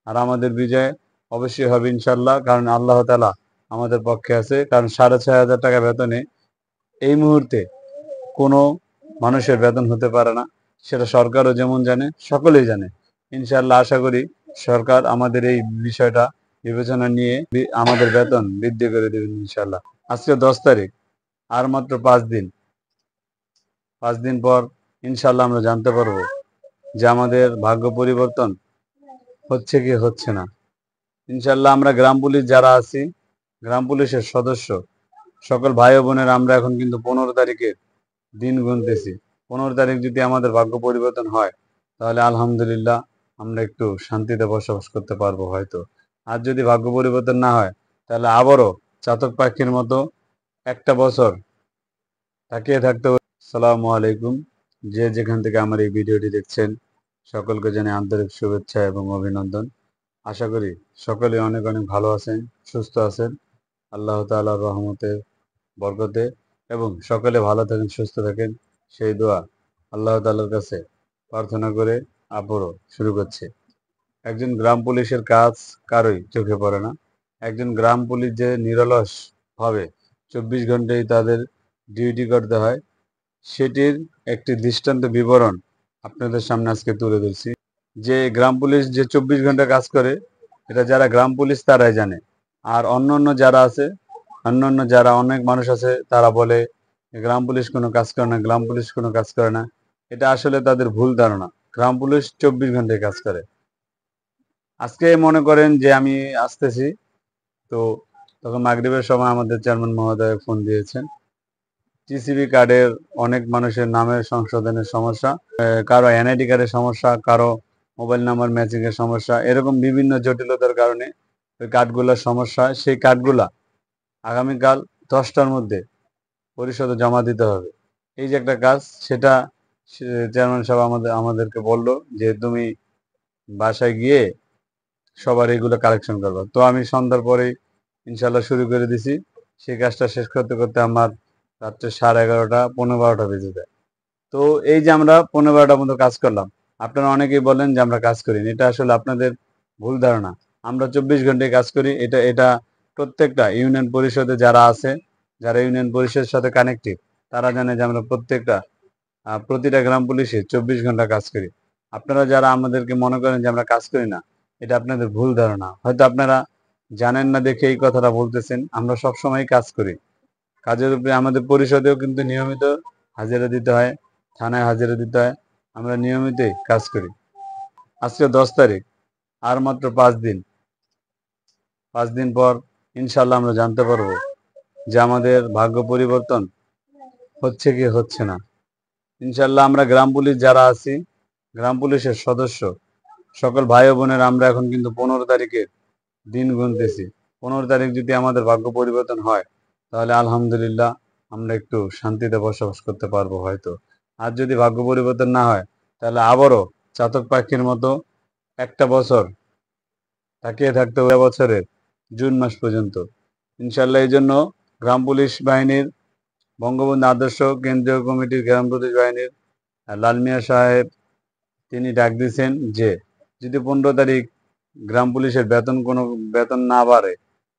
আর আমাদের বিজয় অবশ্যই হবে ইনশাল্লাহ, কারণ আল্লাহ তাআলা আমাদের পক্ষে আছে। কারণ ৬,৫০০ টাকা বেতনে এই মুহূর্তে কোনো মানুষের বেতন হতে পারে না। সেটা সরকারও যেমন জানে, সকলেই জানে। ইনশাআল্লাহ আশা করি সরকার আমাদের এই বিষয়টা বিবেচনা নিয়ে আমাদের বেতন বৃদ্ধি করে দেবেন ইনশাআল্লাহ। আজকে ১০ তারিখ, আর মাত্র ৫ দিন। ৫ দিন পর ইনশাআল্লাহ আমরা জানতে পারবো যে আমাদের ভাগ্য পরিবর্তন হচ্ছে কি হচ্ছে না। ইনশাআল্লাহ আমরা গ্রাম পুলিশ যারা আছি, গ্রাম পুলিশের সদস্য সকল ভাই ও বোনের আমরা এখন কিন্তু ১৫ তারিখের দিন গুনতেছি। ১৫ তারিখ যদি আমাদের ভাগ্য পরিবর্তন হয়, তাহলে আলহামদুলিল্লাহ আমরা একটু শান্তিতে বসবাস করতে পারবো হয়তো। আর যদি ভাগ্য পরিবর্তন না হয়, তাহলে আবারও চাতক পাখির মতো একটা বছর তাকিয়ে থাকতে হবে। আসসালামু আলাইকুম। যে যেখান থেকে আমার এই ভিডিওটি দেখছেন, সকলকে জানাই আন্তরিক শুভেচ্ছা এবং অভিনন্দন। আশা করি সকলে অনেক অনেক ভালো আছেন, সুস্থ আছেন আল্লাহ তাআলার রহমতে, বরকতে, এবং সকলে ভালো থাকেন, সুস্থ থাকেন, সেই দোয়া আল্লাহ তাআলার কাছে প্রার্থনা করে আবারও শুরু করছি। একজন গ্রাম পুলিশের কাজ কারোই চোখে পড়ে না। একজন গ্রাম পুলিশ যে নিরলস ভাবে ২৪ ঘন্টাই তাদের ডিউটি করতে হয়, সেটির একটি দৃষ্টান্ত বিবরণ আপনাদের সামনে আজকে তুলে ধরছি। যে গ্রাম পুলিশ যে ২৪ ঘন্টা কাজ করে, এটা যারা গ্রাম পুলিশ তারাই জানে। আর অন্যান্য যারা আছে, অন্যান্য যারা অনেক মানুষ আছে, তারা বলে গ্রাম পুলিশ কোনো কাজ করে না, গ্রাম পুলিশ কোনো কাজ করে না। এটা আসলে তাদের ভুল ধারণা। গ্রাম পুলিশ ২৪ ঘন্টায় কাজ করে। আজকে মনে করেন যে আমি আসতেছি, তো তখন মাগরিবের সময় আমাদের চেয়ারম্যান মহোদয় ফোন দিয়েছেন। টিসিবি কার্ডের অনেক মানুষের নামের সংশোধনের সমস্যা, কারো এনআইডি কার্ডের সমস্যা, কারো মোবাইল নাম্বার ম্যাচিং এর সমস্যা, এরকম বিভিন্ন জটিলতার কারণে ওই কার্ডগুলোর সমস্যা। সেই কার্ডগুলা আগামীকাল ১০টার মধ্যে পরিষদে জমা দিতে হবে। এই যে একটা কাজ, সেটা চেয়ারম্যান সাহেব আমাদেরকে বলল যে তুমি বাসায় গিয়ে সবার এগুলো কালেকশন করবো। তো আমি সন্ধ্যার পরেই ইনশাল্লাহ শুরু করে দিছি। সেই কাজটা শেষ করতে করতে আমার রাত্রে 11:30 ১৫-১২টা বেজে যায়। তো এই যে আমরা ১৫-১২টার মতো কাজ করলাম, আপনারা অনেকেই বলেন যে আমরা কাজ করি না। এটা আসলে আপনাদের ভুল ধারণা। আমরা ২৪ ঘন্টায় কাজ করি। এটা প্রত্যেকটা ইউনিয়ন পরিষদে যারা আছে, যারা ইউনিয়ন পরিষদের সাথে কানেক্টেড, তারা জানে যে আমরা প্রতিটা গ্রাম পুলিশে ২৪ ঘন্টা কাজ করি। আপনারা যারা আমাদেরকে মনে করেন যে আমরা কাজ করি না, এটা আপনাদের ভুল ধারণা। হয়তো আপনারা জানেন না দেখে এই কথাটা বলতেছেন। আমরা সবসময় কাজ করি। কাজের উপরে আমাদের পরিষদেও কিন্তু নিয়মিত হাজিরা দিতে হয়, থানায় হাজিরা দিতে হয়। আমরা নিয়মিতই কাজ করি। আজকে ১০ তারিখ, আর মাত্র ৫ দিন। ৫ দিন পর ইনশাল্লাহ আমরা জানতে পারবো যে আমাদের ভাগ্য পরিবর্তন হচ্ছে কি হচ্ছে না। ইনশাল্লাহ আমরা গ্রাম পুলিশ যারা আছি, গ্রাম পুলিশের সদস্য সকল ভাই ও বোনের আমরা এখন কিন্তু ১৫ তারিখের দিন গুনতেছি। ১৫ তারিখ যদি আমাদের ভাগ্য পরিবর্তন হয়, তাহলে আলহামদুলিল্লাহ আমরা একটু শান্তিতে বসবাস করতে পারবো হয়তো। আর যদি ভাগ্য পরিবর্তন না হয়, তাহলে আবারও চাতক পাখির মতো একটা বছর তাকিয়ে থাকতে হবে, বছরের জুন মাস পর্যন্ত। ইনশাল্লাহ এই জন্য গ্রাম পুলিশ বাহিনীর, বঙ্গবন্ধু আদর্শ কেন্দ্রীয় কমিটির গ্রাম পুলিশ বাহিনীর লাল মিয়া সাহেব তিনি ডাক দিয়েছেন যে যদি ১৫ তারিখ গ্রাম পুলিশের বেতন না বাড়ে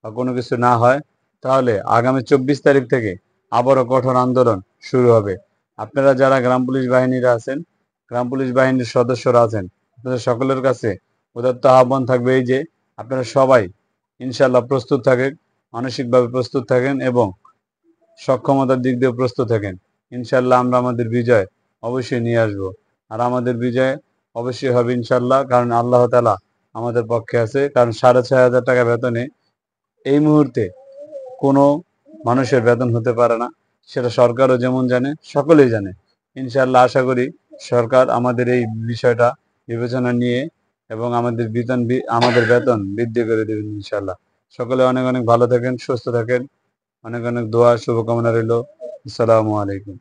বা কোনো কিছু না হয়, তাহলে আগামী ২৪ তারিখ থেকে আবারও কঠোর আন্দোলন শুরু হবে। আপনারা যারা গ্রাম পুলিশ বাহিনীরা আছেন, গ্রাম পুলিশ বাহিনীর সদস্যরা আছেন, আপনাদের সকলের কাছে উদাত্ত আহ্বান থাকবে এই যে আপনারা সবাই ইনশাল্লাহ প্রস্তুত থাকেন, মানসিকভাবে প্রস্তুত থাকেন এবং সক্ষমতার দিক দিয়ে প্রস্তুত থাকেন। ইনশাল্লাহ আমরা আমাদের বিজয় অবশ্যই নিয়ে আসব। আর আমাদের বিজয় অবশ্যই হবে ইনশাল্লাহ, কারণ আল্লাহ তাআলা আমাদের পক্ষে আছে। কারণ ৬,৫০০ টাকা বেতনে এই মুহূর্তে কোনো মানুষের বেতন হতে পারে না। সেটা সরকারও যেমন জানে, সকলেই জানে। ইনশাল্লাহ আশা করি সরকার আমাদের এই বিষয়টা বিবেচনা নিয়ে এবং আমাদের বেতন বৃদ্ধি করে দেবেন ইনশাল্লাহ। সকলে অনেক অনেক ভালো থাকেন, সুস্থ থাকেন। অনেক অনেক দোয়া শুভকামনা রইল। আসসালামু আলাইকুম।